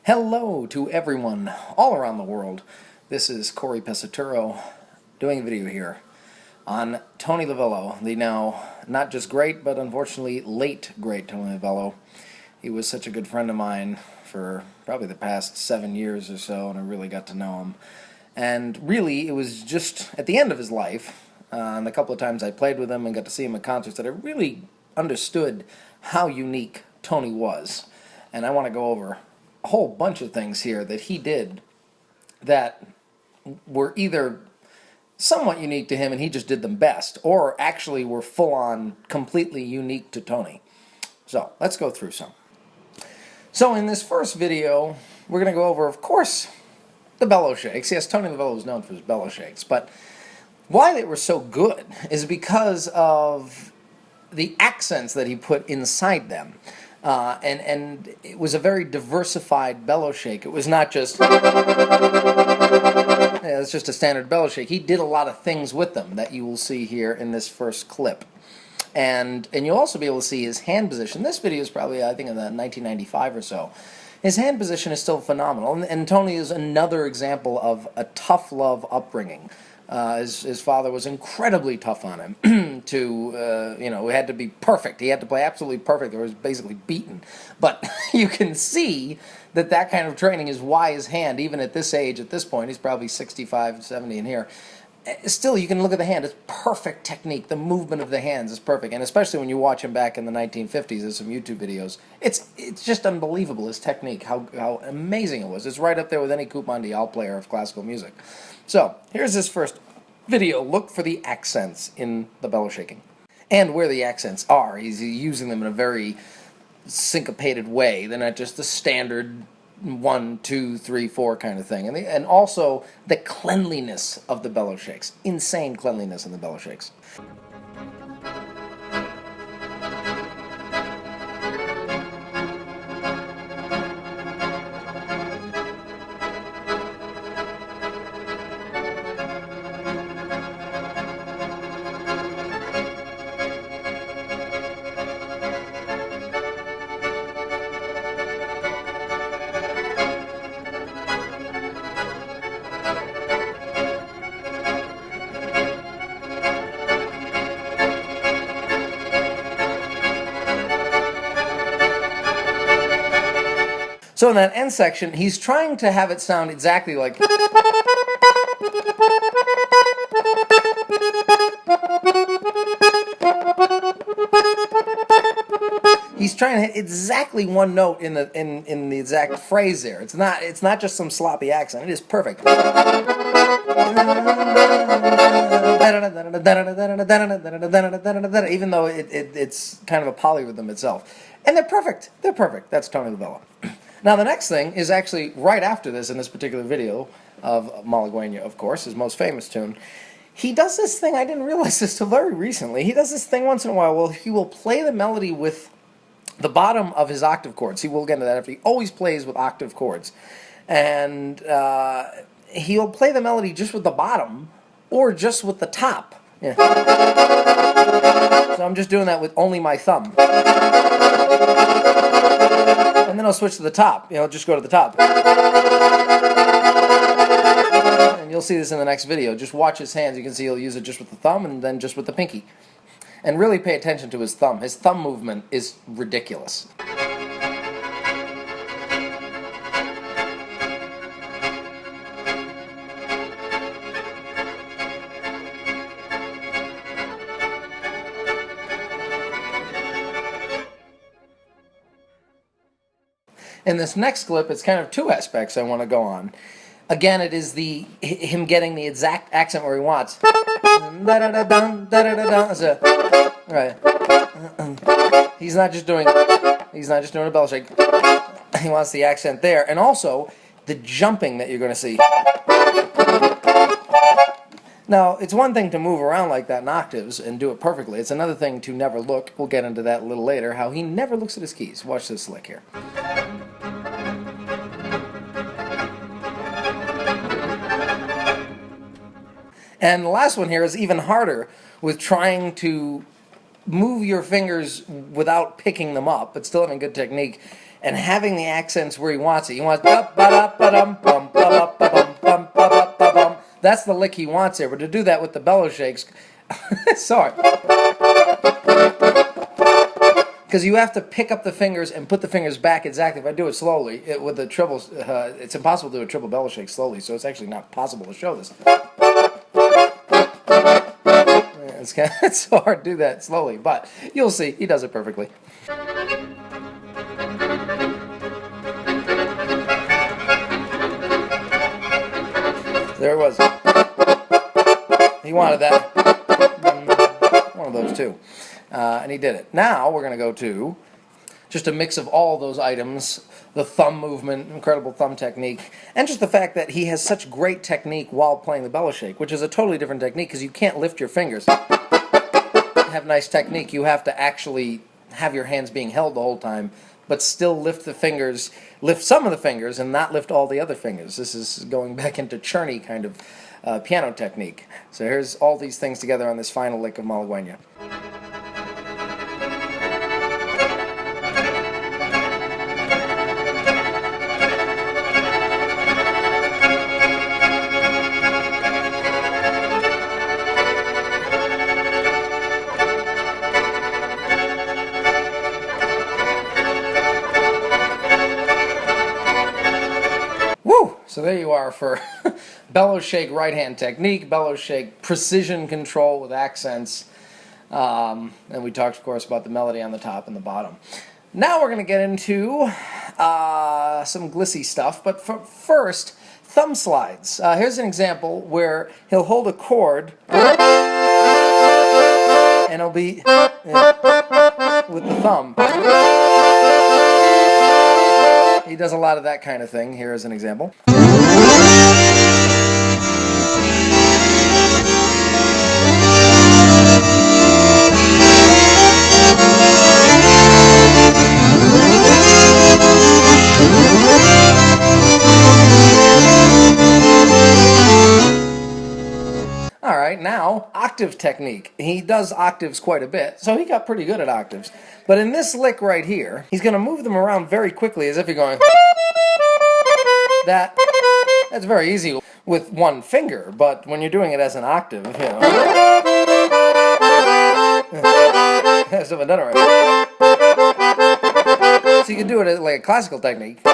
Hello to everyone all around the world. This is Cory Pesaturo doing a video here on Tony Lovello, the now not just great but unfortunately late great Tony Lovello. He was such a good friend of mine for probably the past 7 years or so, and I really got to know him. And really, it was just at the end of his life, and the couple of times I played with him and got to see him at concerts, that I really understood how unique Tony was. And I want to go over a whole bunch of things here that he did that were either somewhat unique to him and he just did them best, or actually were full-on completely unique to Tony. So let's go through some. So in this first video, we're going to go over, of course, the bellow shakes. Yes, Tony Lovello was known for his bellow shakes, but why they were so good is because of the accents that he put inside them. And it was a very diversified bellow shake. It was not just, it's just a standard bellow shake. He did a lot of things with them that you will see here in this first clip. And you'll also be able to see his hand position. This video is probably, I think, in the 1995 or so. His hand position is still phenomenal. And Tony is another example of a tough love upbringing. His father was incredibly tough on him to, it had to be perfect. He had to play absolutely perfect or he was basically beaten. But you can see that that kind of training is why his hand, even at this age, at this point, he's probably 65, 70 in here, still you can look at the hand, it's perfect technique. The movement of the hands is perfect. And especially when you watch him back in the 1950s, there's some YouTube videos, it's just unbelievable, his technique, how amazing it was. It's right up there with any Coupe Mondial player of classical music. So here's this first video. Look for the accents in the bellow shaking and where the accents are. He's using them in a very syncopated way. They're not just the standard 1, 2, 3, 4 kind of thing. And also the cleanliness of the bellow shakes. Insane cleanliness in the bellow shakes. So in that end section, he's trying to have it sound exactly like... He's trying to hit exactly one note in the exact phrase there. It's not just some sloppy accent. It is perfect. Even though it's kind of a polyrhythm itself. And they're perfect. They're perfect. That's Tony Lovello. Now the next thing is actually right after this in this particular video of Malagueña, of course, his most famous tune. He does this thing, I didn't realize this till very recently, he does this thing once in a while where he will play the melody with the bottom of his octave chords. He will get into that after. He always plays with octave chords. And he'll play the melody just with the bottom or just with the top. Yeah. So I'm just doing that with only my thumb. And then I'll switch to the top. Just go to the top. And you'll see this in the next video. Just watch his hands. You can see he'll use it just with the thumb and then just with the pinky. And really pay attention to his thumb. His thumb movement is ridiculous. In this next clip, it's kind of two aspects I want to go on. Again, it is him getting the exact accent where he wants. Right. He's not just doing a bellow shake. He wants the accent there, and also the jumping that you're going to see. Now, it's one thing to move around like that in octaves and do it perfectly. It's another thing to never look. We'll get into that a little later, how he never looks at his keys. Watch this lick here. And the last one here is even harder with trying to move your fingers without picking them up, but still having good technique. and having the accents where he wants it. He wants ba-ba-ba-dum-bum-ba-ba-ba-bum-ba-ba-ba-bum. That's the lick he wants here. But to do that with the bellows shakes, sorry, because you have to pick up the fingers and put the fingers back exactly. If I do it slowly, with the treble, it's impossible to do a triple bellows shake slowly. So it's actually not possible to show this. It's so hard to do that slowly, but you'll see he does it perfectly. There it was. He wanted that. One of those too. And he did it. Now we're going to go to just a mix of all those items, the thumb movement, incredible thumb technique, and just the fact that he has such great technique while playing the bellows shake, which is a totally different technique because you can't lift your fingers. Have nice technique. You have to actually have your hands being held the whole time, but still lift the fingers, lift some of the fingers, and not lift all the other fingers. This is going back into churny kind of piano technique. So here's all these things together on this final lick of Malagueña. So there you are for bellows shake right hand technique, bellows shake precision control with accents, and we talked, of course, about the melody on the top and the bottom. Now we're going to get into some glissy stuff, but first, thumb slides. Here's an example where he'll hold a chord, and it'll be with the thumb. He does a lot of that kind of thing. Here is an example. All right, now octave technique. He does octaves quite a bit, so he got pretty good at octaves. But in this lick right here, he's going to move them around very quickly as if you're going... That's very easy with one finger, but when you're doing it as an octave, you know... I still haven't done it right. So you can do it like a classical technique, you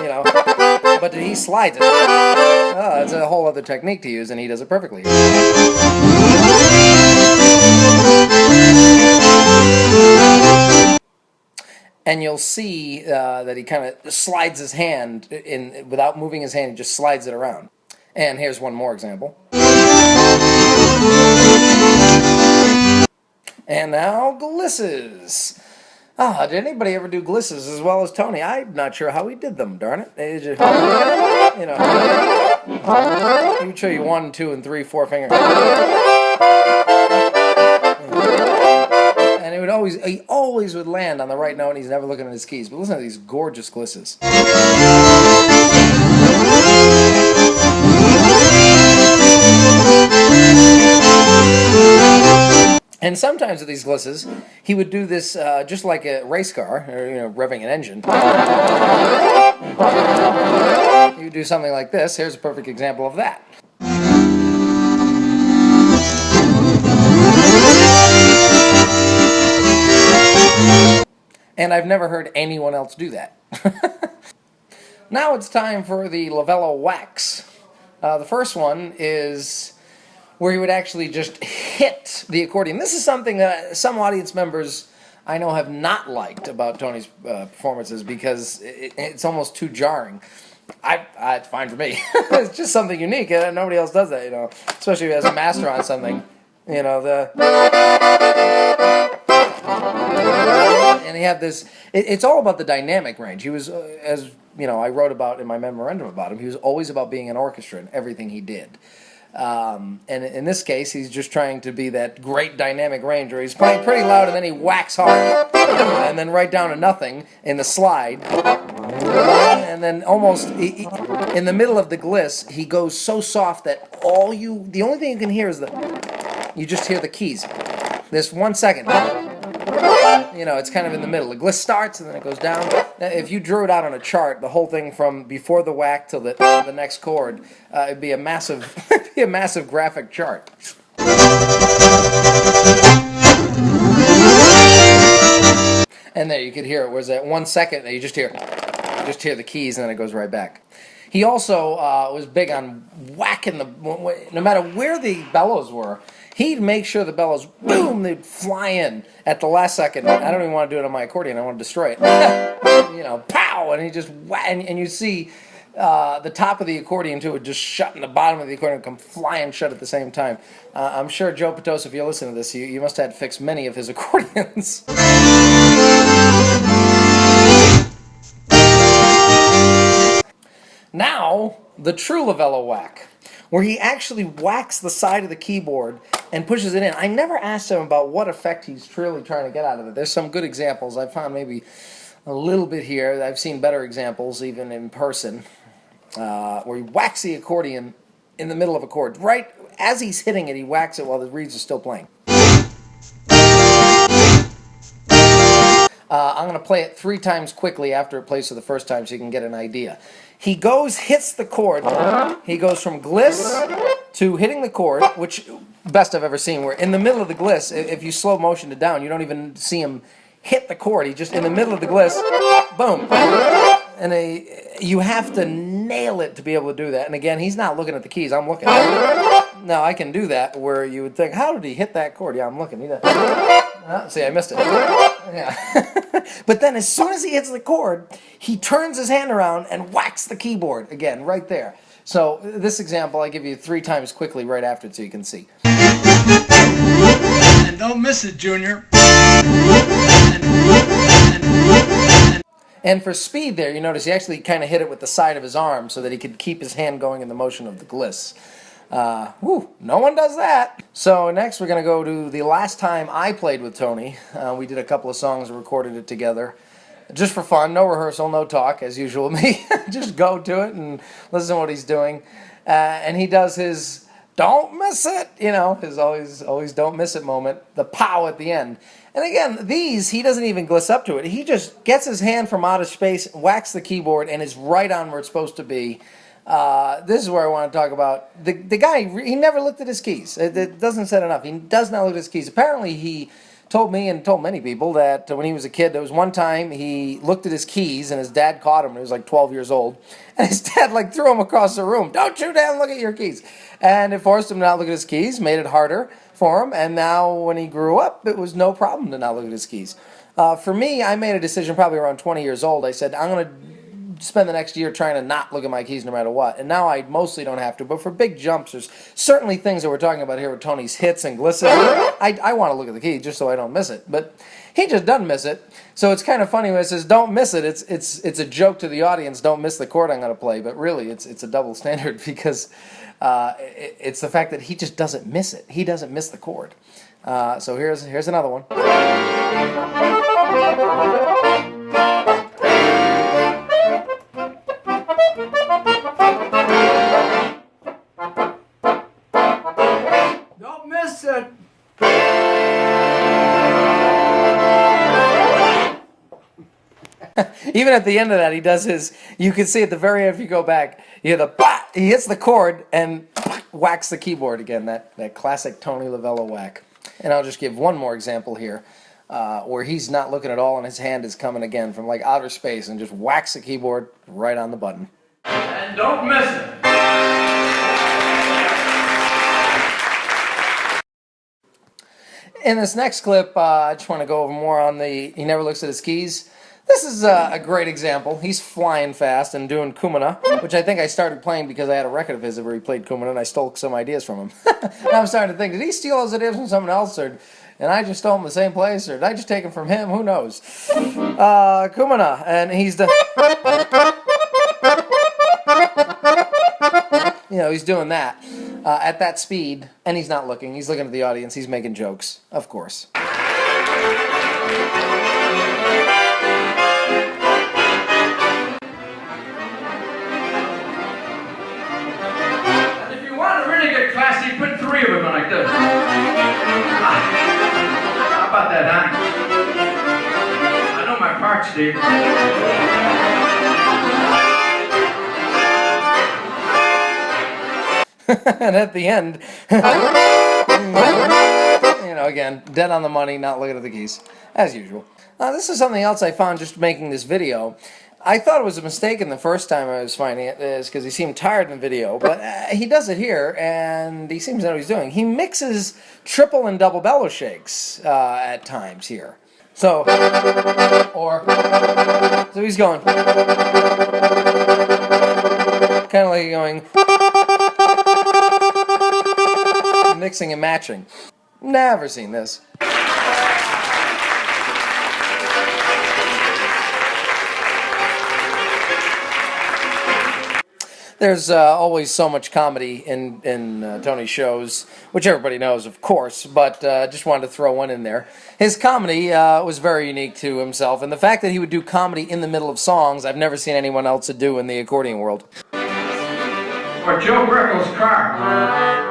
know, but he slides it. Oh, it's a whole other technique to use, and he does it perfectly. And you'll see that he kind of slides his hand in without moving his hand. He just slides it around. And here's one more example. And now glisses. Did anybody ever do glisses as well as Tony? I'm not sure how he did them, darn it. They just, you know, he would show you 1, 2, and 3, 4 fingers. And he always would land on the right note, and he's never looking at his keys. But listen to these gorgeous glisses. And sometimes with these glisses, he would do this just like a race car, or, you know, revving an engine. He would do something like this. Here's a perfect example of that. And I've never heard anyone else do that. Now it's time for the Lovello wax. The first one is where he would actually just hit the accordion. This is something that some audience members I know have not liked about Tony's performances because it's almost too jarring. It's fine for me. It's just something unique. Nobody else does that, you know. Especially as a master on something, you know. And he had this. It's all about the dynamic range. He was, as you know, I wrote about in my memorandum about him. He was always about being an orchestra in everything he did. And in this case, he's just trying to be that great dynamic range where he's playing pretty loud and then he whacks hard, and then right down to nothing in the slide, and then almost in the middle of the gliss, he goes so soft that the only thing you can hear is you just hear the keys. This 1 second. You know, it's kind of in the middle. The gliss starts and then it goes down. Now, if you drew it out on a chart, the whole thing from before the whack till the next chord, it'd be a massive, it'd be a massive graphic chart. And there you could hear it. Whereas at 1 second, you just hear the keys, and then it goes right back. He also was big on whacking no matter where the bellows were, he'd make sure the bellows, boom, they'd fly in at the last second. I don't even want to do it on my accordion. I want to destroy it. You know, pow, and he just and you see the top of the accordion too would just shut, and the bottom of the accordion would come flying shut at the same time. I'm sure Joe Patos, if you're listening to this, you must have fixed many of his accordions. Now, the true Lovello whack, where he actually whacks the side of the keyboard and pushes it in. I never asked him about what effect he's truly trying to get out of it. There's some good examples. I found maybe a little bit here. I've seen better examples, even in person, where he whacks the accordion in the middle of a chord. Right as he's hitting it, he whacks it while the reeds are still playing. I'm going to play it 3 times quickly after it plays for the first time so you can get an idea. He hits the chord. He goes from gliss to hitting the chord, which best I've ever seen, where in the middle of the gliss, if you slow motion it down, you don't even see him hit the chord. He just, in the middle of the gliss, boom. And you have to nail it to be able to do that. And again, he's not looking at the keys. I'm looking. Now, I can do that where you would think, how did he hit that chord? Yeah, I'm looking. See, I missed it. Yeah. But then as soon as he hits the chord, he turns his hand around and whacks the keyboard again, right there. So this example, I give you 3 times quickly right after it so you can see. And don't miss it, Junior. And for speed there, you notice he actually kind of hit it with the side of his arm so that he could keep his hand going in the motion of the gliss. No one does that. So next we're going to go to the last time I played with Tony. We did a couple of songs and recorded it together. Just for fun, no rehearsal, no talk, as usual with me. Just go to it and listen to what he's doing. And he does his don't miss it, you know, his always don't miss it moment, the pow at the end. And again, he doesn't even gliss up to it. He just gets his hand from out of space, whacks the keyboard, and is right on where it's supposed to be. This is where I want to talk about the guy. He never looked at his keys. It doesn't say enough. He does not look at his keys. Apparently, he told me and told many people that when he was a kid, there was one time he looked at his keys and his dad caught him when he was like 12 years old. And his dad like threw him across the room. Don't you dare look at your keys. And it forced him to not look at his keys, made it harder for him. And now when he grew up, it was no problem to not look at his keys. For me, I made a decision probably around 20 years old. I said, I'm going to spend the next year trying to not look at my keys no matter what. And now I mostly don't have to. But for big jumps, there's certainly things that we're talking about here with Tony's hits and glisses. I want to look at the key just so I don't miss it. But he just doesn't miss it. So it's kind of funny when it says don't miss it. It's a joke to the audience. Don't miss the chord I'm going to play. But really, it's a double standard because it's the fact that he just doesn't miss it. He doesn't miss the chord. So here's another one. Don't miss it. Even at the end of that, he does his, you can see at the very end, if you go back, you hear the bah! He hits the chord and whacks the keyboard again, that classic Tony Lovello whack. And I'll just give one more example here, where he's not looking at all and his hand is coming again from like outer space and just whacks the keyboard right on the button. And don't miss it. In this next clip, I just want to go over more on he never looks at his keys. This is a great example. He's flying fast and doing Kumana, which I think I started playing because I had a record of his where he played Kumana and I stole some ideas from him. And I'm starting to think, did he steal those ideas from someone else, and I just stole them the same place, or did I just take them from him? Who knows? Kumana, and he's the... You know, he's doing that at that speed, and he's not looking. He's looking at the audience. He's making jokes, of course. And if you want to really get classy, put 3 of them like this. How about that, huh? part, Steve. And at the end, again, dead on the money, not looking at the keys, as usual. This is something else I found just making this video. I thought it was a mistake in the first time I was finding it, is because he seemed tired in the video, but he does it here, and he seems to know what he's doing. He mixes triple and double bellow shakes at times here. So he's going, kind of like going, mixing and matching. Never seen this. There's always so much comedy in Tony's shows, which everybody knows, of course, but just wanted to throw one in there. His comedy was very unique to himself, and the fact that he would do comedy in the middle of songs, I've never seen anyone else do in the accordion world. Or Joe Brickell's car.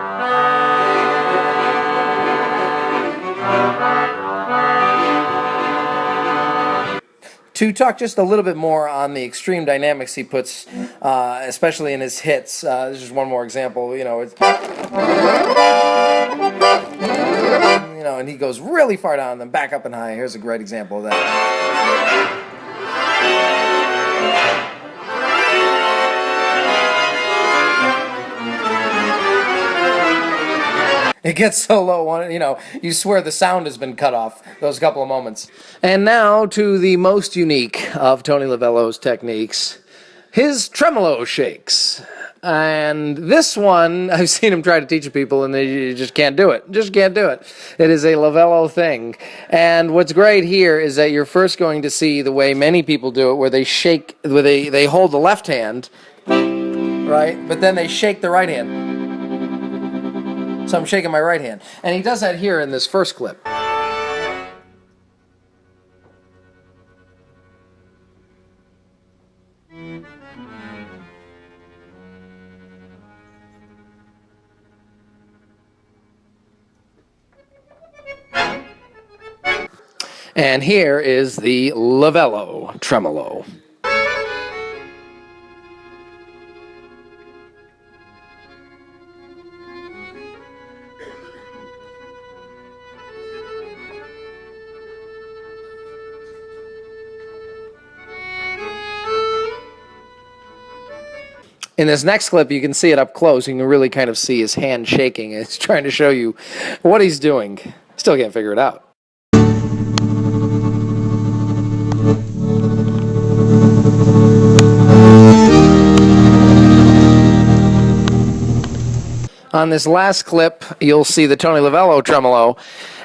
To talk just a little bit more on the extreme dynamics he puts, especially in his hits, this is one more example, it's, and he goes really far down and then back up and high. Here's a great example of that. It gets so low, you swear the sound has been cut off those couple of moments. And now to the most unique of Tony Lovello's techniques, his tremolo shakes. And this one, I've seen him try to teach people, and they just can't do it. Just can't do it. It is a Lovello thing. And what's great here is that you're first going to see the way many people do it, where they shake, where they hold the left hand, right? But then they shake the right hand. So I'm shaking my right hand. And he does that here in this first clip. And here is the Lovello Tremolo. In this next clip, you can see it up close. You can really kind of see his hand shaking. It's trying to show you what he's doing. Still can't figure it out. On this last clip, you'll see the Tony Lovello tremolo.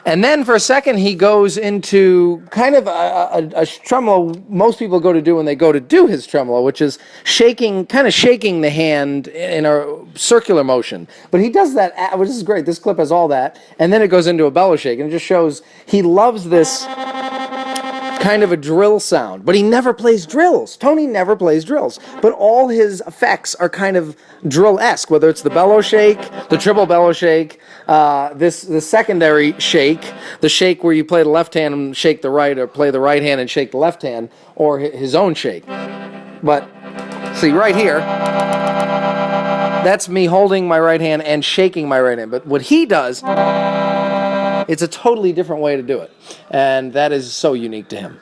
And then for a second, he goes into kind of a tremolo most people go to do when they go to do his tremolo, which is shaking, kind of shaking the hand in a circular motion. But he does that, which is great. This clip has all that. And then it goes into a bellow shake. And it just shows he loves this kind of a drill sound. But he never plays drills. Tony never plays drills. But all his effects are kind of drill-esque, whether it's the bellow shake, the triple bellow shake, the secondary shake, the shake where you play the left hand and shake the right, or play the right hand and shake the left hand, or his own shake. But see right here, that's me holding my right hand and shaking my right hand. But what he does, it's a totally different way to do it. And that is so unique to him.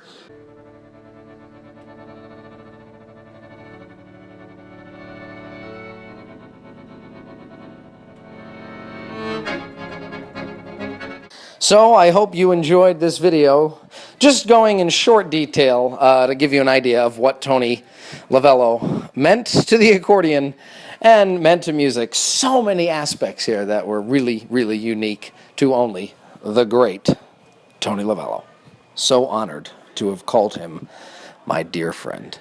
So I hope you enjoyed this video, just going in short detail to give you an idea of what Tony Lovello meant to the accordion and meant to music. So many aspects here that were really, really unique to only the great Tony Lovello. So honored to have called him my dear friend.